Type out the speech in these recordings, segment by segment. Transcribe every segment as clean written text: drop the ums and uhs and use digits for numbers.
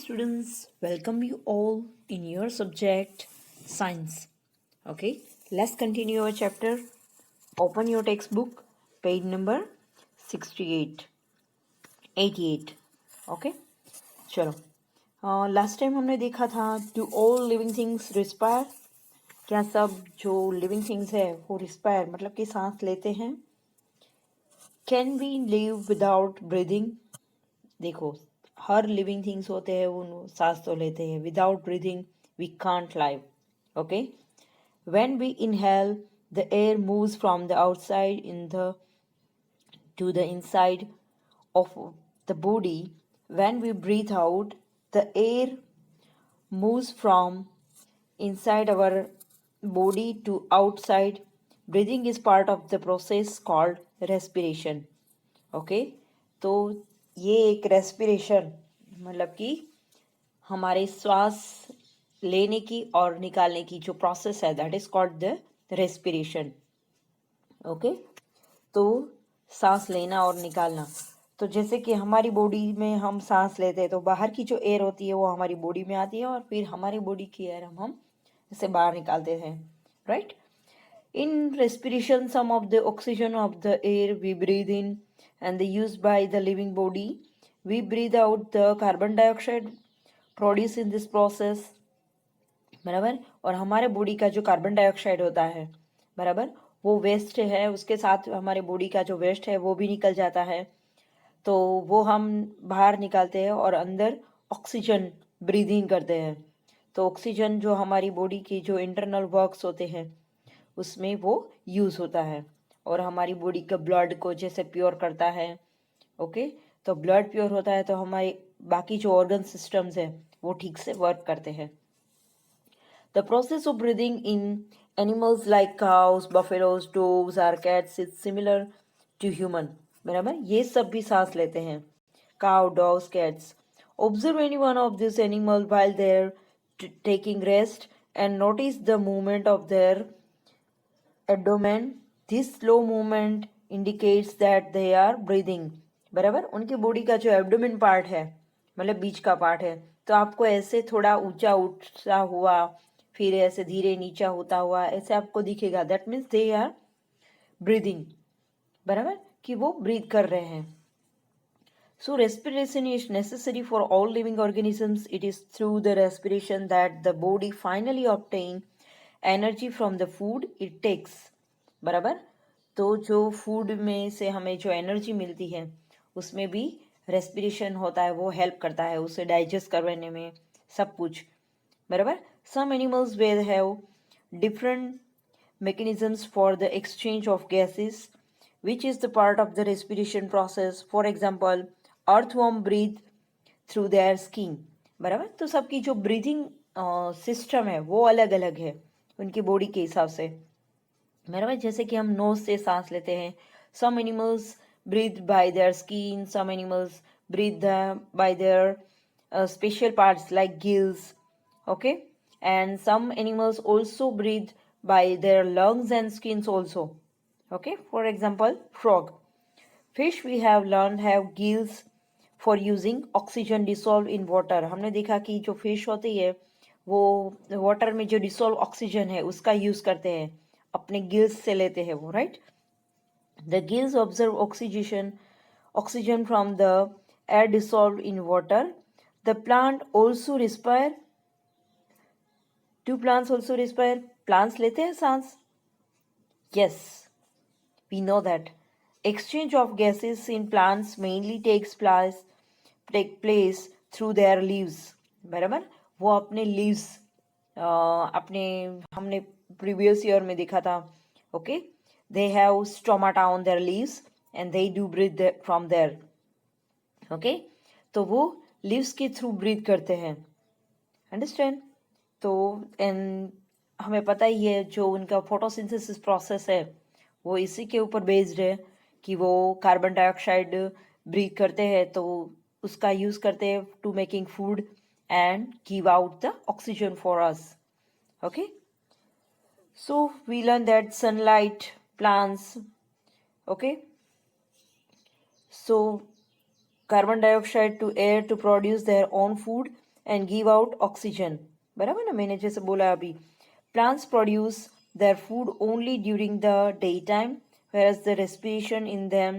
students, welcome you all in your subject science. Okay, let's continue our chapter. Open your textbook, page number 68, 88. Okay, चलो. Last time हमने देखा था do all living things respire. क्या सब जो living things है वो respire मतलब कि सांस लेते हैं. Can we live without breathing. देखो, हर लिविंग थिंग्स होते हैं वो सांस तो लेते हैं. Without breathing we can't live. Okay. When we inhale the air moves from the outside in the to the inside of the body. When we breathe out, the air moves from inside our body to outside. Breathing is part of the process called respiration. Okay. तो ये एक respiration मतलब कि हमारे श्वास लेने की और निकालने की जो प्रोसेस है that is called the respiration. Okay. तो सांस लेना और निकालना. तो जैसे कि हमारी बॉडी में हम सांस लेते हैं तो बाहर की जो एयर होती है वो हमारी बॉडी में आती है और फिर हमारी बॉडी की एयर हम इसे बाहर निकालते हैं. Right. In respiration, some of the oxygen of the air we breathe in and the used by the living body. We breathe out the carbon dioxide produced in this process. बराबर. और हमारे body का जो carbon dioxide होता है बराबर वो waste है, उसके साथ हमारे बॉडी का जो वेस्ट है वो भी निकल जाता है. तो वो हम बाहर निकालते हैं और अंदर ऑक्सीजन ब्रीदिंग करते हैं. तो ऑक्सीजन जो हमारी बॉडी की जो इंटरनल वर्क्स होते हैं उसमें वो यूज़ होता है और हमारी बॉडी का ब्लड को जैसे प्योर करता है. ओके. तो ब्लड प्योर होता है तो हमारे बाकी जो ऑर्गन सिस्टम्स हैं वो ठीक से वर्क करते हैं. The process of breathing in animals like cows, buffaloes, doves or cats is similar to human. बराबर. ये सब भी सांस लेते हैं. Cow, dogs, cats. Observe any one of these animals while they're taking rest and notice the movement of their abdomen. This slow movement indicates that they are breathing. बराबर. उनकी body का जो एब्डोमेन पार्ट है मतलब बीच का part है तो आपको ऐसे थोड़ा ऊंचा उठता हुआ फिर ऐसे धीरे नीचा होता हुआ ऐसे आपको दिखेगा. That means they are breathing. बराबर कि वो ब्रीथ कर रहे हैं. So respiration is necessary for all living organisms. It is through the respiration that the body finally obtain energy from the food it takes. बराबर. तो जो फूड में से हमें जो एनर्जी मिलती है उसमें भी रेस्पिरेशन होता है, वो हेल्प करता है उसे डाइजेस्ट करने में सब कुछ. बराबर. Some animals will have different mechanisms for the exchange of gases, which is the part of the respiration process. For example, earthworm breathe through their skin. बराबर. तो सबकी जो ब्रीथिंग सिस्टम है वो अलग अलग है उनकी बॉडी के हिसाब से. बराबर. जैसे कि हम नोज से सांस लेते हैं. Some animals breathe by their skin. Some animals breathe by their special parts like gills. Okay. And some animals also breathe by their lungs and skins also. Okay. For example, frog. Fish we have learned have gills for using oxygen dissolved in water. हमने देखा कि जो fish होती है वो water में जो dissolve oxygen है उसका यूज करते हैं, अपने गिल्स से लेते हैं वो. Right. The gills observe oxygen from the air dissolved in water. The plant also respire. Do plants also respire? Plants लेते हैं सांस. Yes, we know that. Exchange of gases in plants mainly take place through their leaves. बराबर. वो अपने leaves अपने हमने previous year में देखा था. Okay. They have stomata on their leaves and they do breathe from there. Okay. तो वो leaves के through breathe करते हैं. Understand? तो हमें पता ही है जो उनका फोटोसिंथेसिस प्रोसेस है वो इसी के ऊपर बेस्ड है कि वो कार्बन डाइऑक्साइड ब्रीथ करते हैं तो उसका यूज करते हैं to making food and give out the oxygen for us. Okay. So we learn that sunlight plants. Okay. So carbon dioxide to air to produce their own food and give out oxygen. बराबर ना, मैंने जैसे बोला अभी, plants produce their food only during the daytime, whereas the respiration in them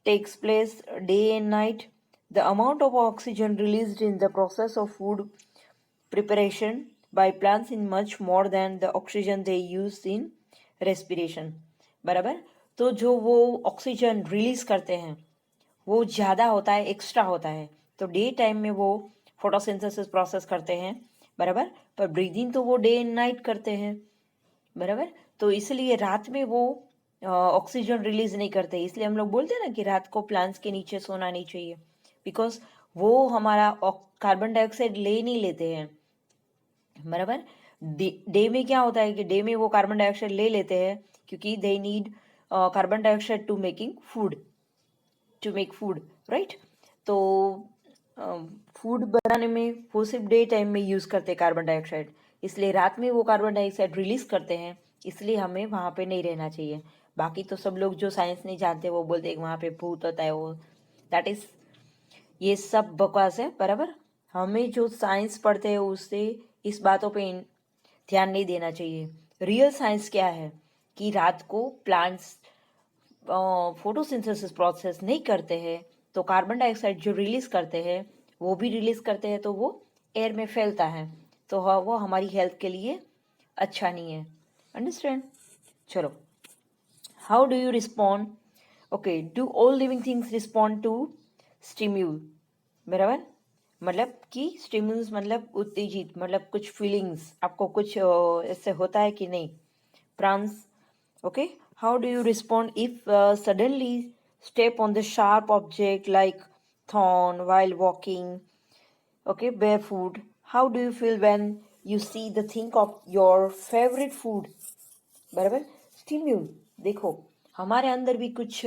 takes place day and night. The amount of oxygen released in the process of food preparation by plants is much more than the oxygen they use in respiration. बराबर, तो जो वो oxygen release करते हैं वो ज़्यादा होता है, एक्स्ट्रा होता है. तो डे टाइम में वो फोटोसिंथेसिस प्रोसेस करते हैं, बराबर, पर ब्रीदिंग तो वो डे एंड नाइट करते हैं, बराबर. तो इसलिए रात में वो ऑक्सीजन रिलीज नहीं करते. इसलिए हम लोग बोलते हैं ना कि रात को प्लांट्स के नीचे सोना नहीं चाहिए, बिकॉज वो हमारा कार्बन डाइऑक्साइड ले नहीं लेते हैं, बराबर. डे में क्या होता है कि डे में वो कार्बन डाइऑक्साइड ले लेते हैं क्योंकि they need carbon dioxide to making food, to make food, right. तो फूड बनाने में वो सिर्फ डे टाइम में यूज़ करते हैं कार्बन डाइऑक्साइड, इसलिए रात में वो कार्बन डाइऑक्साइड रिलीज करते हैं, इसलिए हमें वहाँ पे नहीं रहना चाहिए. बाकी तो सब लोग जो साइंस नहीं जानते वो बोलते हैं कि वहाँ पे भूत होता है, वो दैट इज, ये सब बकवास है, बराबर. हमें जो साइंस पढ़ते हैं उससे इस बातों पे ध्यान नहीं देना चाहिए. रियल साइंस क्या है कि रात को प्लांट्स फोटोसिंथेसिस प्रोसेस नहीं करते हैं तो कार्बन डाइऑक्साइड जो रिलीज करते हैं वो भी रिलीज करते हैं, तो वो एयर में फैलता है, तो वो हमारी हेल्थ के लिए अच्छा नहीं है. अंडरस्टैंड. चलो, how do you respond. Okay, do all living things respond to stimulus. बराबर, मतलब कि स्टिम्यूल्स मतलब उत्तेजित, मतलब कुछ फीलिंग्स, आपको कुछ ऐसे होता है कि नहीं. Prawns. Okay, how do you respond if suddenly step on the sharp object like thorn while walking? Okay, barefoot. How do you feel when you see the thing of your favorite food? बराबर. स्टिम्यूल, देखो हमारे अंदर भी कुछ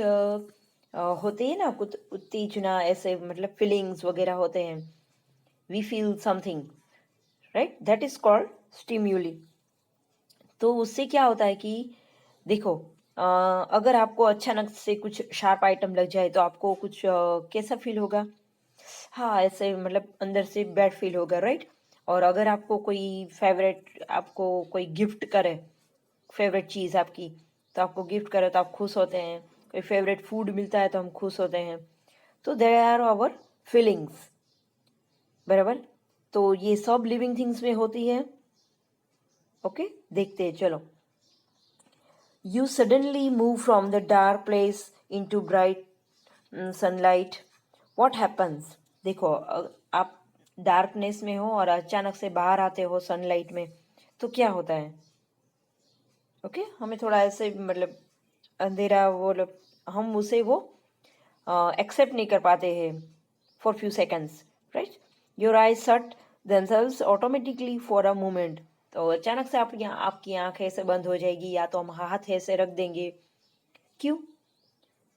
होते हैं ना, कुछ उत्तेजना, ऐसे मतलब फीलिंग्स वगैरह होते हैं. We feel something, right, that is called stimuli. तो उससे क्या होता है कि देखो, अगर आपको अचानक से कुछ शार्प आइटम लग जाए तो आपको कुछ कैसा फील होगा. हाँ, ऐसे मतलब अंदर से बैड फील होगा, राइट. और अगर आपको कोई फेवरेट, आपको कोई गिफ्ट करे, फेवरेट चीज़ आपकी, तो आपको गिफ्ट करे तो आप खुश होते हैं. कोई फेवरेट फूड मिलता है तो हम खुश होते हैं. तो दे आर आवर फीलिंग्स, बराबर. तो ये सब लिविंग थिंग्स में होती है. ओके, देखते हैं, चलो. You suddenly move from the dark place into bright sunlight. What happens? देखो, आप डार्कनेस में हो और अचानक से बाहर आते हो सनलाइट में, तो क्या होता है. ओके, हमें थोड़ा ऐसे मतलब अंधेरा वो हम उसे वो एक्सेप्ट नहीं कर पाते हैं for few seconds, right. Your eyes shut themselves automatically for a moment. तो अचानक से आपकी आंख ऐसे बंद हो जाएगी, या तो हम हाथ ऐसे रख देंगे. क्यों?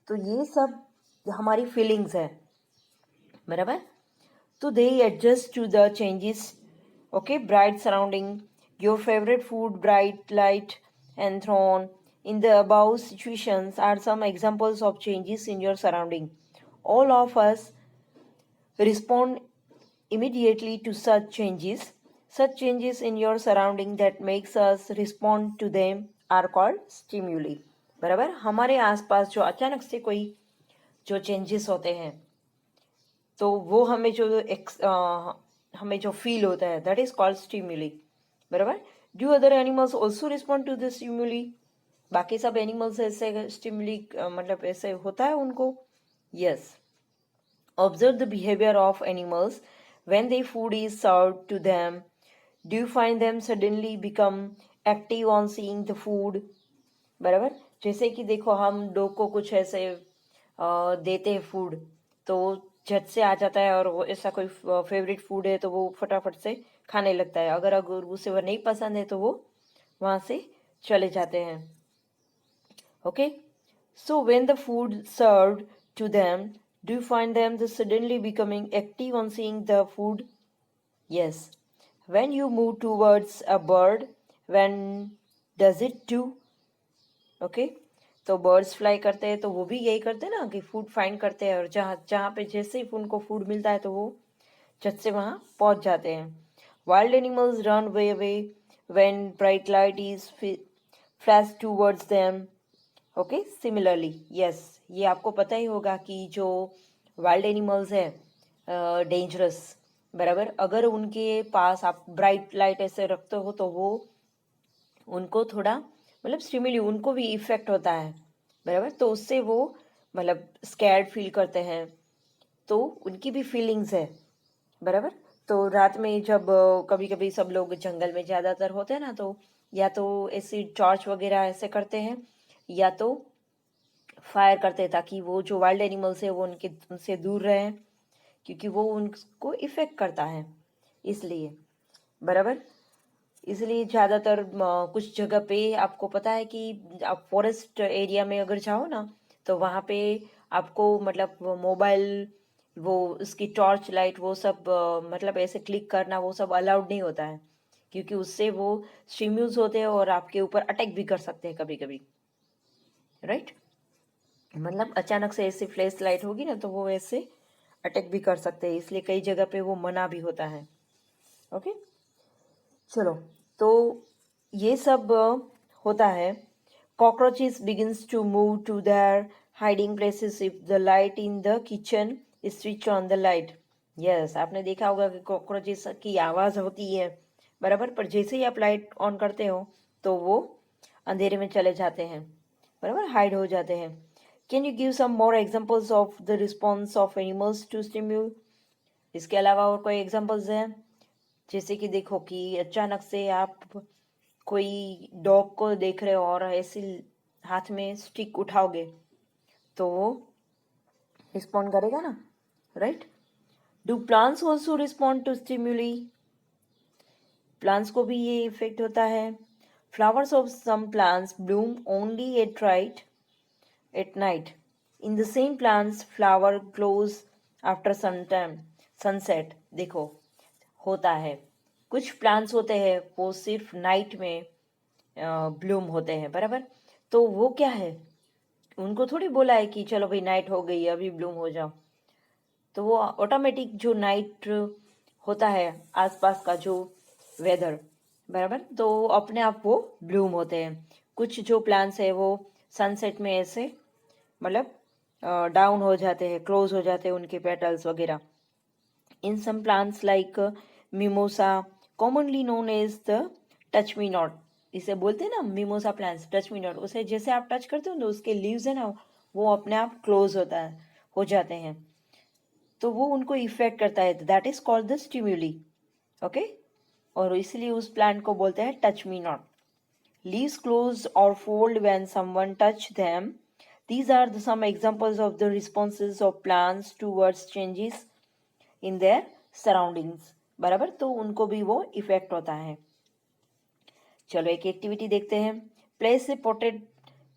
तो ये सब हमारी फीलिंग्स है, बराबर. तो they adjust to the changes. Okay, bright surrounding, your favourite food, bright light and thrown in the above situations are some examples of changes in your surrounding. All of us respond immediately to such changes. Such changes in your surrounding that makes us respond to them are called stimuli. बराबर, हमारे आसपास जो अचानक से कोई जो changes होते हैं तो वो हमें जो फील होता है दैट इज कॉल्ड स्टिम्युली, बराबर. Do other animals also respond to this stimuli. बाकी सब एनिमल्स ऐसे स्टिम्युली मतलब ऐसे होता है उनको. Yes. Observe the behavior of animals when their food is served to them. Do you find them suddenly become active on seeing the food? बराबर. जैसे कि देखो, हम डॉग को कुछ ऐसे देते हैं फूड, तो झट से आ जाता है, और वो ऐसा कोई फेवरेट फूड है तो वो फटाफट से खाने लगता है. अगर उसे वो नहीं पसंद है तो वो वहाँ से चले जाते हैं. Okay, so when the food served to them, do you find them suddenly becoming active on seeing the food? Yes. When you move towards a bird, when does it do? Okay. तो birds fly करते हैं तो वो भी यही करते हैं ना कि फूड फाइंड करते हैं, और जहाँ जहाँ पे जैसे ही उनको फूड मिलता है तो वो झट से वहाँ पहुँच जाते हैं। Wild animals run way away when bright light is flash towards them. Okay, similarly yes, ये आपको पता ही होगा कि जो वाइल्ड एनिमल्स है डेंजरस, बराबर, अगर उनके पास आप ब्राइट लाइट ऐसे रखते हो तो वो उनको थोड़ा मतलब स्टिमुली, उनको भी इफेक्ट होता है, बराबर, तो उससे वो मतलब स्कैर्ड फील करते हैं, तो उनकी भी फीलिंग्स है, बराबर। तो रात में जब कभी कभी सब लोग जंगल में ज़्यादातर होते हैं ना, तो या तो ऐसी टॉर्च वगैरह ऐसे करते हैं या तो फायर करते हैं, ताकि वो जो वाइल्ड एनिमल्स है वो उनसे दूर रहें, क्योंकि वो उनको इफेक्ट करता है, इसलिए, बराबर। इसलिए ज़्यादातर कुछ जगह पे आपको पता है कि आप फॉरेस्ट एरिया में अगर जाओ ना, तो वहाँ पे आपको मतलब मोबाइल, वो उसकी टॉर्च लाइट, वो सब मतलब ऐसे क्लिक करना वो सब अलाउड नहीं होता है, क्योंकि उससे वो स्टिम्यूल्स होते हैं और आपके ऊपर अटैक भी कर सकते हैं कभी कभी, राइट। मतलब अचानक से ऐसे फ्लैश लाइट होगी ना, तो वो ऐसे अटैक भी कर सकते हैं, इसलिए कई जगह पे वो मना भी होता है। ओके, चलो, तो ये सब होता है। Cockroaches begins to move to their hiding places if the light in the kitchen is switch on the light. Yes, आपने देखा होगा कि कॉकरोचेस की आवाज़ होती है, बराबर, पर जैसे ही आप लाइट ऑन करते हो तो वो अंधेरे में चले जाते हैं, बराबर, हाइड हो जाते हैं। Can you give some more examples of the response of animals to stimulus? इसके अलावा और कोई एग्जांपल्स हैं? जैसे कि देखो कि अचानक से आप कोई डॉग को देख रहे हो और ऐसे हाथ में स्टिक उठाओगे तो वो रिस्पॉन्ड करेगा ना, right. Do plants also respond to stimuli? Plants को भी ये इफेक्ट होता है। Flowers of some plants bloom only at night. In the same plants flower close after sunset. देखो, होता है, कुछ प्लांट्स होते हैं वो सिर्फ नाइट में ब्लूम होते हैं, बराबर। तो वो क्या है, उनको थोड़ी बोला है कि चलो भाई नाइट हो गई अभी ब्लूम हो जाओ, तो वो ऑटोमेटिक जो नाइट होता है आसपास का जो वेदर, बराबर, तो अपने आप वो ब्लूम होते हैं। कुछ जो प्लांट्स है वो सनसेट में ऐसे मतलब डाउन हो जाते हैं, क्लोज हो जाते हैं उनके पेटल्स वगैरह। In some plants like mimosa, commonly known as the touch me not, इसे बोलते हैं ना mimosa plants, touch me not, उसे जैसे आप टच करते हो तो उसके लीव्स है ना वो अपने आप क्लोज होता है, हो जाते हैं, तो वो उनको इफेक्ट करता है, that is called the stimuli. Okay, और इसलिए उस प्लांट को बोलते हैं touch me not. Leaves close और fold when someone touch them, these are some examples of the responses of plants towards changes in their surroundings, बराबर, तो उनको भी वो इफेक्ट होता है। चलो एक एक्टिविटी देखते हैं। Place a potted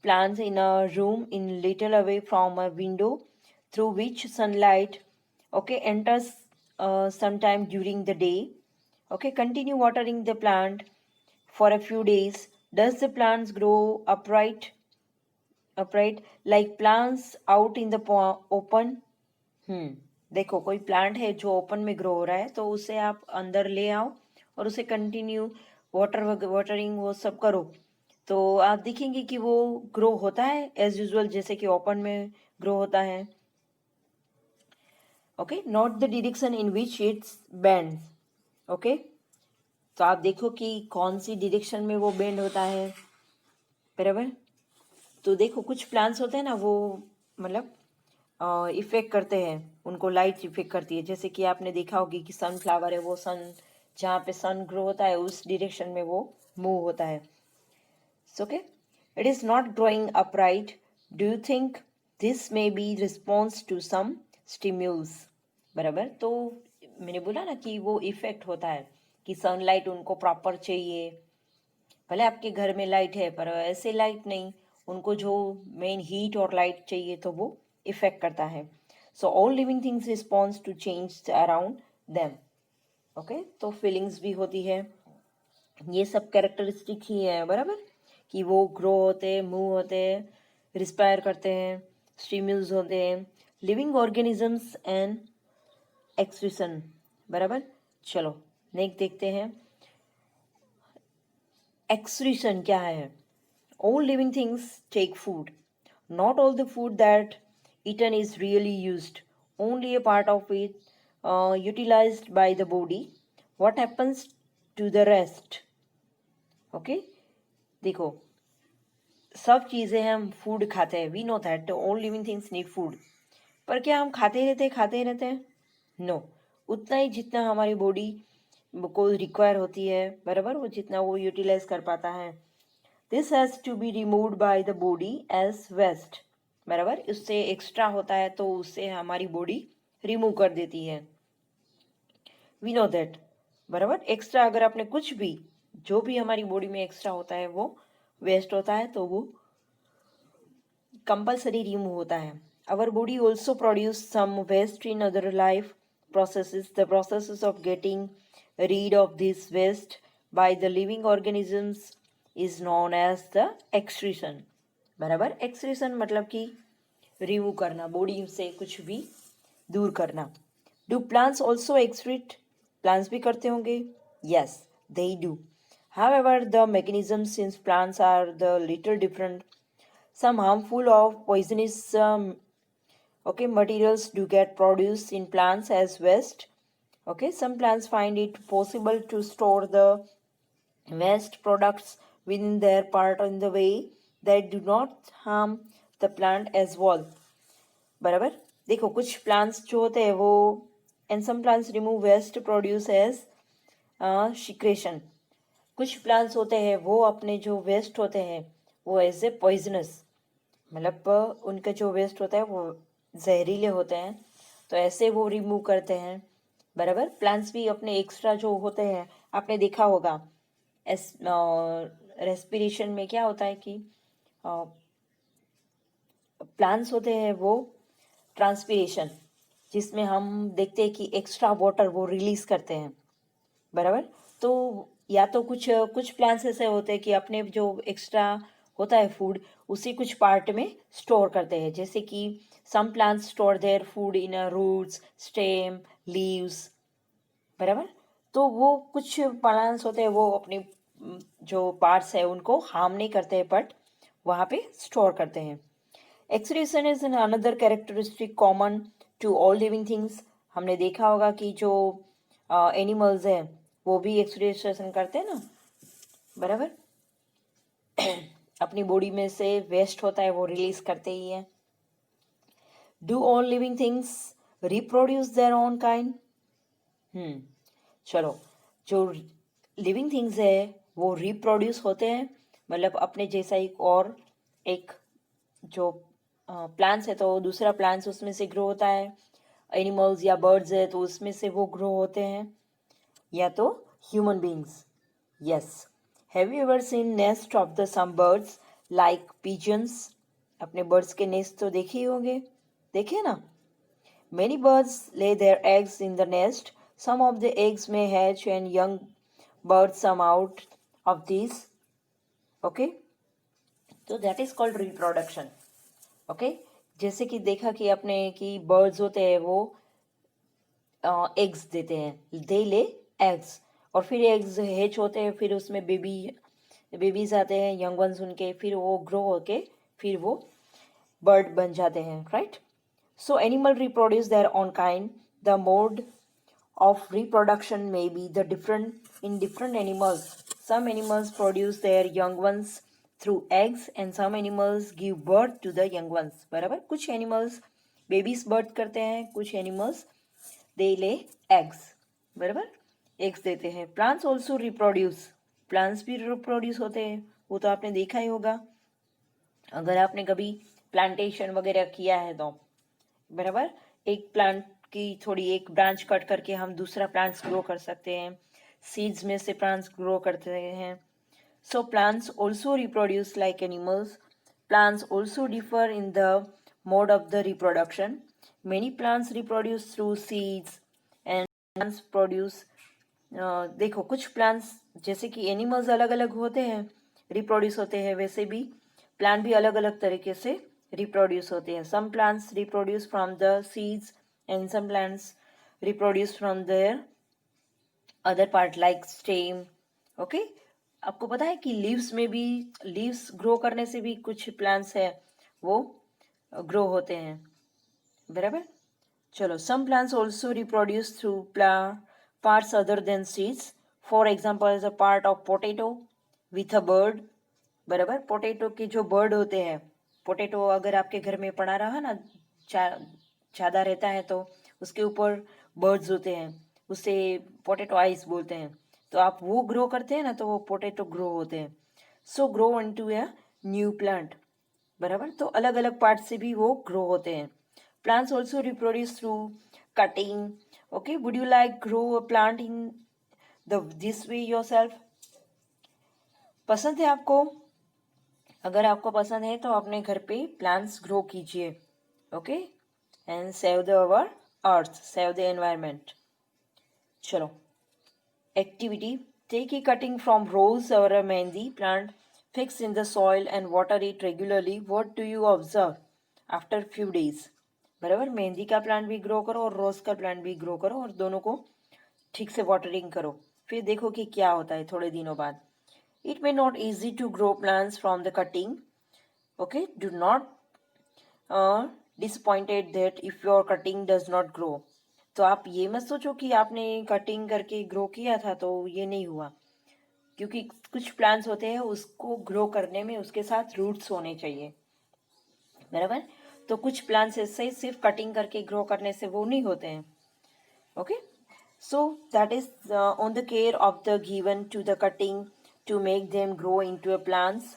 plants in a room in little away from a window through which sunlight okay enters sometime during the day. Okay, continue watering the plant for a few days. Does the plants grow upright like plants out in the open? देखो, कोई plant है जो open में grow हो रहा है तो उसे आप अंदर ले आओ और उसे कंटिन्यू वाटरिंग वो सब करो, तो आप देखेंगे कि वो ग्रो होता है एज यूजुअल जैसे कि ओपन में ग्रो होता है। Okay, note the direction in which it's bend. Okay, तो आप देखो कि कौन सी डायरेक्शन में वो बेंड होता है, बराबर। तो देखो कुछ प्लांट्स होते हैं ना वो मतलब इफेक्ट करते हैं, उनको लाइट इफेक्ट करती है, जैसे कि आपने देखा होगी कि सनफ्लावर है वो सन जहाँ पे सन ग्रो होता है उस डायरेक्शन में वो मूव होता है। Okay, it is not growing upright, do you think this may be response to some stimulus, बराबर। तो मैंने बोला ना कि वो इफेक्ट होता है कि सनलाइट उनको प्रॉपर चाहिए, भले आपके घर में लाइट है पर ऐसे लाइट नहीं, उनको जो मेन हीट और लाइट चाहिए तो वो इफेक्ट करता है। So all living things response to change around them. Okay, तो फीलिंग्स भी होती है, ये सब कैरेक्टरिस्टिक ही है, बराबर, कि वो ग्रो होते हैं, मूव होते हैं, रिस्पायर करते हैं, स्टिम्यूल्स होते हैं, लिविंग ऑर्गेनिजम्स एंड एक्सक्रीशन, बराबर। चलो नेक्स्ट देखते हैं, एक्सक्रीशन क्या है। All living things take food. Not all the food that eaten is really used. Only a part of it utilized by the body. What happens to the rest? Okay? देखो, सब चीज़ें हम food खाते हैं. We know that all living things need food. पर क्या हम खाते ही रहते हैं? No. उतना ही जितना हमारी बॉडी को रिक्वायर होती है, बराबर, वो जितना वो यूटिलाइज कर पाता है. This has to be removed by the body as waste, बराबर. उससे एक्स्ट्रा होता है तो उससे हमारी बॉडी रिमूव कर देती है. वी नो दैट, बराबर. एक्स्ट्रा अगर आपने कुछ भी, जो भी हमारी बॉडी में एक्स्ट्रा होता है वो वेस्ट होता है, तो वो कंपल्सरी रिमूव होता है. Our body also produce some waste in other life processes. The process of getting rid of this waste by the living organisms is known as the excretion, बराबर. एक्सक्रीशन मतलब कि remove करना, body से कुछ भी दूर करना. Do plants also excrete? Plants भी करते होंगे. Yes, they do. However the mechanism since plants are the little different. Some harmful or poisonous materials do get produced in plants as waste. Okay, some plants find it possible to store the waste products within their part in the way that do not harm the plant as well, बराबर. देखो, कुछ plants जो होते हैं वो, and some plants remove waste produce as secretion. कुछ plants होते हैं वो अपने जो वेस्ट होते हैं वो एज ए पॉइजनस, मतलब उनका जो वेस्ट होता है वो जहरीले होते हैं, तो ऐसे वो रिमूव करते हैं, बराबर. प्लांट्स भी अपने एक्स्ट्रा जो होते हैं, आपने देखा होगा रेस्पिरेशन में क्या होता है कि प्लांट्स होते हैं वो ट्रांसपीरेशन, जिसमें हम देखते हैं कि एक्स्ट्रा वाटर वो रिलीज करते हैं, बराबर. तो या तो कुछ प्लांट्स ऐसे होते हैं कि अपने जो एक्स्ट्रा होता है फूड उसी कुछ पार्ट में स्टोर करते हैं, जैसे कि some plants store their food in roots, stem, leaves, बराबर. तो वो कुछ प्लांट्स होते हैं वो अपनी जो पार्ट्स है उनको हार्म नहीं करते हैं, बट वहाँ पे स्टोर करते हैं. Excretion is an another characteristic common to all living things. हमने देखा होगा कि जो एनिमल्स हैं वो भी एक्सक्रीशन करते हैं ना, बराबर. अपनी बॉडी में से वेस्ट होता है वो रिलीज करते ही है. Do all living things reproduce there own kind? चलो, जो लिविंग थिंग्स है वो रिप्रोड्यूस होते हैं, मतलब अपने जैसा एक जो प्लांट्स है तो दूसरा प्लांट्स उसमें से ग्रो होता है. एनिमल्स या बर्ड्स है तो उसमें से वो ग्रो होते हैं, या तो human beings. Yes. Have you ever seen nest of the some birds like pigeons? अपने बर्ड्स के नेस्ट तो देखे ही होंगे, देखे ना. Many birds lay their eggs in the nest. Some of the eggs may hatch and young birds come out of these. Okay? So that is called reproduction. Okay? जैसे कि देखा कि अपने कि बर्ड्स होते हैं वो एग्स देते हैं, दे ले एग्स, और फिर एग्स हैच होते हैं, फिर उसमें बेबीज आते हैं, यंग वंस उनके, फिर वो ग्रो होके फिर वो बर्ड बन जाते हैं, right. So animal reproduce their own kind. The mode of reproduction may be the different in different animals. Some animals produce their young ones through eggs and some animals give birth to the young ones. बराबर. कुछ animals babies birth करते हैं, कुछ animals they lay eggs. बराबर. eggs देते हैं. Plants also reproduce. Plants भी reproduce होते हैं, वो तो आपने देखा ही होगा अगर आपने कभी प्लांटेशन वगैरह किया है तो, बराबर. एक प्लांट की थोड़ी एक ब्रांच कट करके हम दूसरा प्लांट्स ग्रो कर सकते हैं, सीड्स में से प्लांट्स ग्रो करते हैं. So plants also reproduce like animals. Plants also differ in the mode of the reproduction. Many plants reproduce through seeds and plants produce. देखो, कुछ प्लांट्स जैसे कि एनिमल्स अलग अलग होते हैं, रिप्रोड्यूस होते हैं, वैसे भी प्लांट भी अलग अलग तरीके से reproduce होते हैं. Some plants reproduce from the seeds and some plants reproduce from their other part like stem, okay. आपको पता है कि लीव्स में भी, लीव्स ग्रो करने से भी कुछ प्लांट्स है वो ग्रो होते हैं, बराबर। चलो, some plants also reproduce through parts other than seeds. For example is a part of potato with a bird, बराबर। पोटैटो के जो बर्ड होते हैं, पोटैटो अगर आपके घर में पड़ा रहा ना, ज़्यादा रहता है तो उसके ऊपर बर्ड्स होते हैं, उसे पोटैटो आइस बोलते हैं। तो आप वो ग्रो करते हैं ना, तो वो पोटैटो ग्रो होते हैं। So grow into a new plant, बराबर। तो अलग अलग पार्ट से भी वो ग्रो होते हैं। Plants also reproduce through cutting, okay. Would you like grow a plant in this way yourself? पसंद है आपको? अगर आपको पसंद है तो अपने घर पे प्लांट्स ग्रो कीजिए, okay, and save the our earth, save the environment. चलो, activity, take a cutting from rose और a mehndi plant, fix in the soil and water it regularly. What do you observe after few days? बराबर, मेहंदी का plant भी grow करो और रोज का plant भी ग्रो करो और दोनों को ठीक से वाटरिंग करो, फिर देखो कि क्या होता है थोड़े दिनों बाद। It may not easy to grow plants from the cutting, okay, do not disappointed that if your cutting does not grow। तो आप ये मत सोचो कि आपने कटिंग करके ग्रो किया था तो ये नहीं हुआ, क्योंकि कुछ प्लांट्स होते हैं उसको ग्रो करने में उसके साथ रूट्स होने चाहिए, बराबर। तो कुछ प्लांट्स ऐसे सिर्फ कटिंग करके ग्रो करने से वो नहीं होते हैं, okay. So that is on the care of the given to the cutting to make them grow into a plants,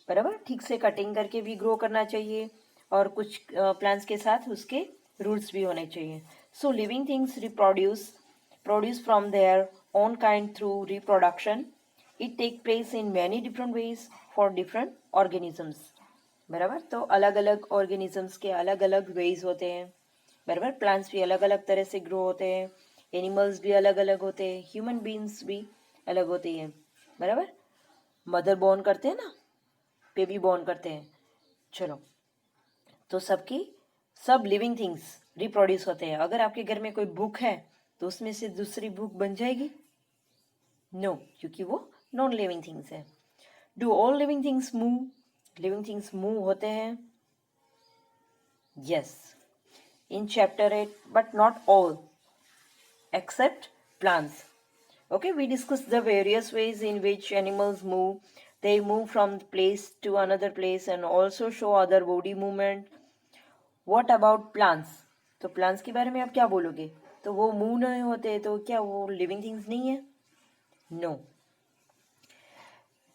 बराबर। ठीक से कटिंग करके भी ग्रो करना चाहिए और कुछ प्लांट्स के साथ उसके रूट्स भी होने चाहिए। So living things produce from their own kind through reproduction. It take place in many different ways for different organisms, बराबर। तो अलग अलग ऑर्गेनिजम्स के अलग अलग वेज होते हैं, बराबर। प्लांट्स भी अलग अलग तरह से ग्रो होते हैं, एनिमल्स भी अलग अलग होते हैं, ह्यूमन बींग्स भी अलग होती हैं, बराबर। मदर बोर्न करते हैं ना, बेबी बॉर्न करते हैं। चलो, तो सब लिविंग थिंग्स रिप्रोड्यूस होते हैं। अगर आपके घर में कोई बुक है तो उसमें से दूसरी बुक बन जाएगी? नो, क्योंकि वो नॉन लिविंग थिंग्स है। Do all living things move? Living things move होते हैं? Yes, in chapter 8, but not all except plants. Okay, we discussed the various ways in which animals move. They move from place to another place and also show other body movement. What about plants? तो plants के बारे में आप क्या बोलोगे? तो वो move नहीं होते तो क्या वो लिविंग थिंग्स नहीं है? No.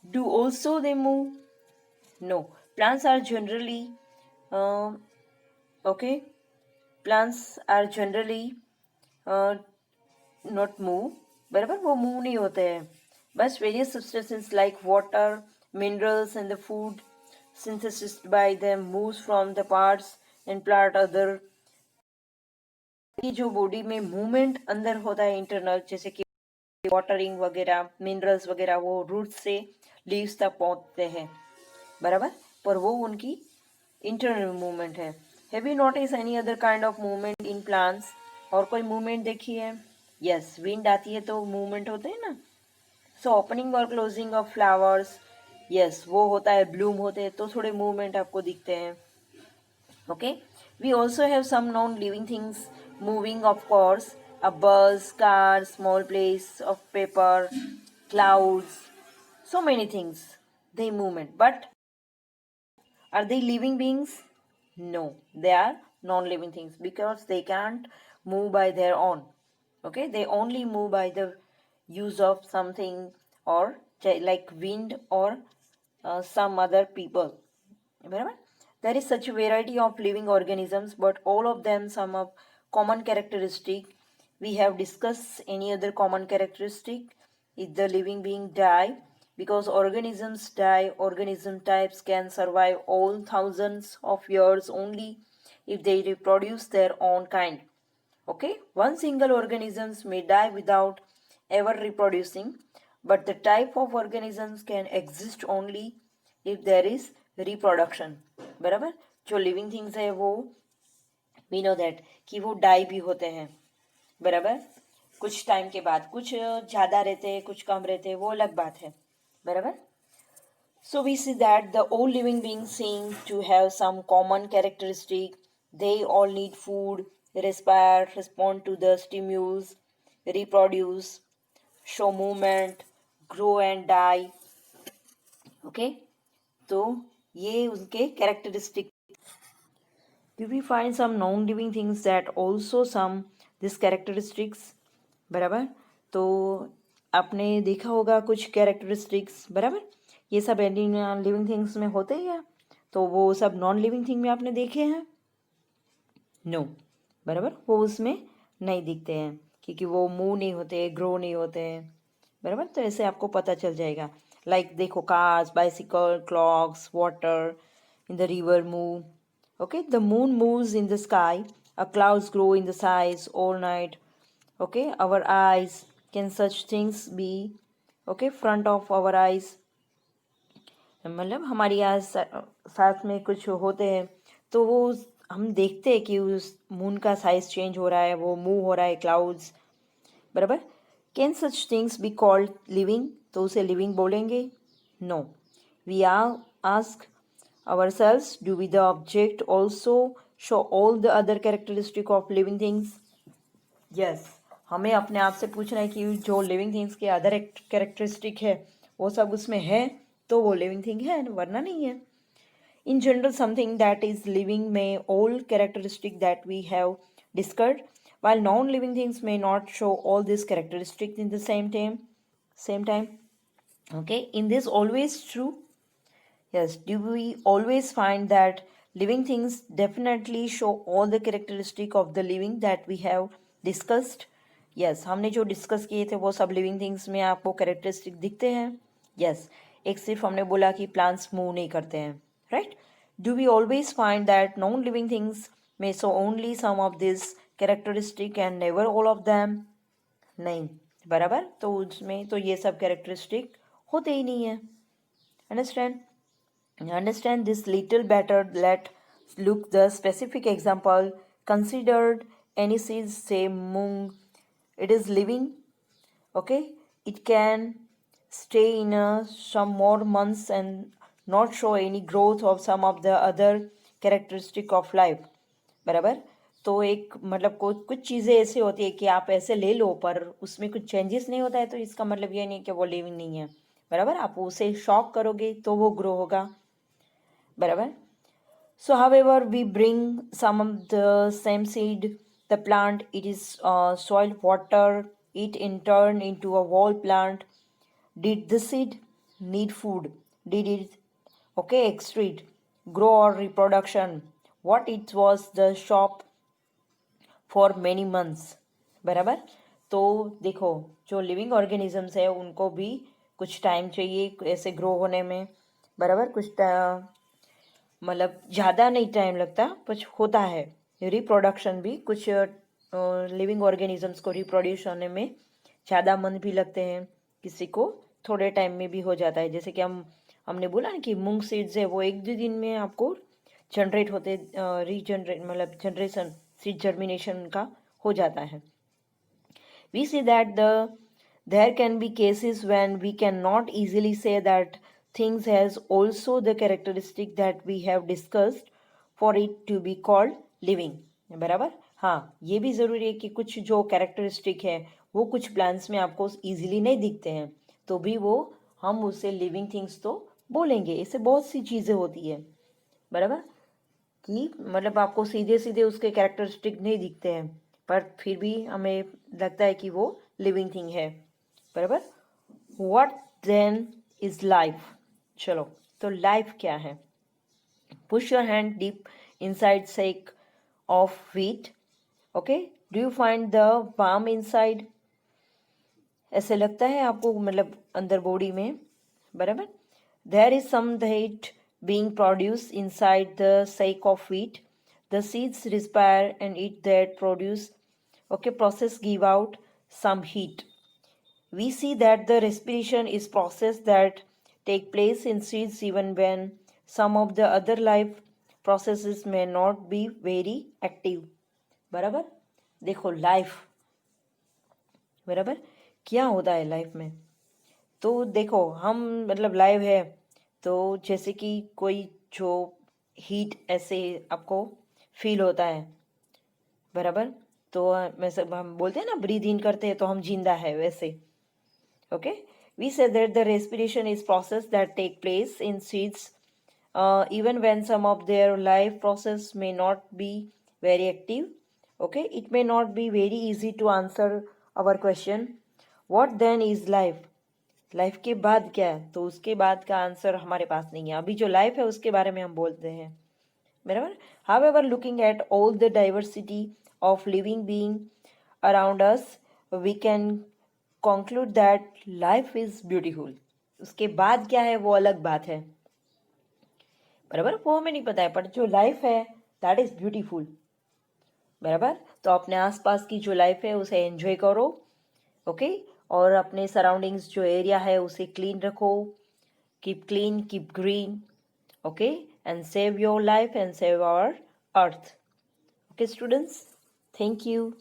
Do also they move? No. Plants are generally okay. Plants are generally not move, बराबर। वो मूव नहीं होते हैं, बस various substances like water, minerals and the food synthesis by them moves from the parts and plant other. ये जो body में movement अंदर होता है इंटरनल, जैसे कि वाटरिंग वगैरह, मिनरल्स वगैरह, वो रूट से लीव्स तक पहुंचते हैं, बराबर। पर वो उनकी इंटरनल मूवमेंट है। Have you notice any other kind of movement in plants? और कोई मूवमेंट देखी है? यस, विंड आती है तो मूवमेंट होते हैं ना। सो ओपनिंग और क्लोजिंग ऑफ फ्लावर्स, यस, वो होता है, ब्लूम होते हैं तो थोड़े मूवमेंट आपको दिखते हैं, okay. We also have some non living things moving, of course, a bus, car, small place of paper, clouds, so many things, they movement, but are they living beings? No, they are non-living things because they can't move by their own, okay. They only move by the use of something, or like wind or some other people, remember. There is such a variety of living organisms, but all of them some of common characteristic. We have discussed any other common characteristic. If the living being die, because organisms die, organism types can survive all thousands of years only if they reproduce their own kind. Okay, one single organisms may die without ever reproducing, but the type of organisms can exist only if there is reproduction, बराबर। जो living things है वो we know that कि वो die भी होते हैं, बराबर। कुछ टाइम के बाद, कुछ ज़्यादा रहते हैं, कुछ कम रहते हैं, वो अलग बात है, बराबर. So we see that the all living beings seem to have some common characteristic. They all need food, respire, respond to the stimulus, reproduce, show movement, grow and die. Okay, तो ये उनके characteristic. Do we find some non-living things that also some these characteristics? बराबर. तो आपने देखा होगा कुछ characteristics, बराबर. ये सब लिविंग थिंग्स में होते हैं, तो वो सब नॉन लिविंग थिंग में आपने देखे हैं? नो, बराबर, वो उसमें नहीं दिखते हैं क्योंकि वो मूव नहीं होते, ग्रो नहीं होते हैं, बराबर. तो ऐसे आपको पता चल जाएगा. लाइक देखो, cars, bicycle, clocks, water in the river move. Okay, the moon moves in the sky, clouds grow in the skies all night. Okay, our eyes, can such things be, okay, front of our eyes, मतलब हमारी आज साथ में कुछ होते हैं तो वो हम देखते हैं कि उस मून का साइज चेंज हो रहा है, वो मूव हो रहा है, क्लाउड्स, बराबर. Can such things be called living, तो उसे लिविंग बोलेंगे? No. We are ask ourselves, do we the object also show all the other characteristic of living things? Yes, हमें अपने आप से पूछना है कि जो लिविंग थिंग्स के अदर कैरेक्टरिस्टिक है वो सब उसमें है तो वो लिविंग थिंग है, वरना नहीं है. In general, something that is living may all characteristic that we have discussed, while non-living things may not show all these characteristics in the same time. Same time. Okay, in this always true. Yes, do we always find that living things definitely show all the characteristic of the living that we have discussed? Yes, हमने जो discuss किए थे वो सब living things में आपको characteristic दिखते हैं. यस, एक सिर्फ हमने बोला कि प्लांट्स मूव नहीं करते हैं, right. Do we always find that non living things में so only some of this characteristic and never all of them? नहीं, बराबर. तो उसमें तो ये सब कैरेक्टरिस्टिक होते ही नहीं है. Understand? Understand this little better. Let's look the specific example considered. Any seed, say mung, it is living. Okay, it can stay in some more months and not show any growth of some of the other characteristic of life, बराबर. तो एक मतलब कुछ चीज़ें ऐसी होती है कि आप ऐसे ले लो पर उसमें कुछ चेंजेस नहीं होता है, तो इसका मतलब ये नहीं कि वो लिविंग नहीं है, बराबर. आप उसे शॉक करोगे तो वो ग्रो होगा, बराबर. So however we bring some of the same seed, the plant, it is soil, water, it in turn into a whole plant. Did the seed need food? Did it, okay, excrete, grow or reproduction? What it was the shop for many months, बराबर. तो देखो, जो living organisms है उनको भी कुछ time चाहिए ऐसे ग्रो होने में, बराबर. कुछ मतलब ज़्यादा नहीं टाइम लगता, कुछ होता है. रिप्रोडक्शन भी कुछ लिविंग ऑर्गेनिजम्स को रिप्रोड्यूस होने में ज़्यादा मंथ भी लगते हैं, किसी को थोड़े टाइम में भी हो जाता है. जैसे कि हमने बोला ना कि मूंग सीड्स है वो 1-2 दिन में आपको जनरेट होते, रीजनरेट मतलब जनरेशन, सीड जर्मिनेशन का हो जाता है. We see that there can be cases when we cannot easily say that things has also the characteristic that we have discussed for it to be called living, बराबर. हाँ, ये भी ज़रूरी है कि कुछ जो कैरेक्टरिस्टिक है वो कुछ प्लांट्स में आपको इजीली नहीं दिखते हैं तो भी वो हम उसे लिविंग थिंग्स तो बोलेंगे. ऐसे बहुत सी चीज़ें होती है, बराबर, कि मतलब आपको सीधे सीधे उसके कैरेक्टरिस्टिक नहीं दिखते हैं पर फिर भी हमें लगता है कि वो लिविंग थिंग है, बराबर. What then is life? चलो, तो लाइफ क्या है? Push your hand deep inside sack of wheat. Okay, do you find the palm inside? ऐसे लगता है आपको मतलब अंदर बॉडी में, बराबर. There is some heat being produced inside the sack of wheat. The seeds respire and eat that produce. Okay, process give out some heat. We see that the respiration is process that take place in seeds even when some of the other life processes may not be very active. बराबर. देखो, life बराबर। क्या होता है life में, तो देखो हम मतलब लाइव है, तो जैसे कि कोई जो हीट ऐसे आपको फील होता है, बराबर। तो मैं सब हम बोलते हैं ना, ब्रीद इन करते हैं तो हम जिंदा है, वैसे। Okay, we say that the respiration is process that take place in seeds even when some of their life process may not be very active. Okay, it may not be very easy to answer our question, what then is life? Life के बाद क्या है, तो उसके बाद का answer हमारे पास नहीं है। अभी जो लाइफ है उसके बारे में हम बोलते हैं, बराबर। However, looking at all the diversity of living being around us, we can conclude that life is beautiful. उसके बाद क्या है वो अलग बात है, बराबर, वो हमें नहीं पता है, पर जो लाइफ है दैट इज ब्यूटीफुल, बराबर। तो अपने आसपास की जो लाइफ है उसे एंजॉय करो, ओके। और अपने सराउंडिंग्स जो एरिया है उसे क्लीन रखो, keep clean, keep green, okay, and save your life and save our earth. Okay students, thank you.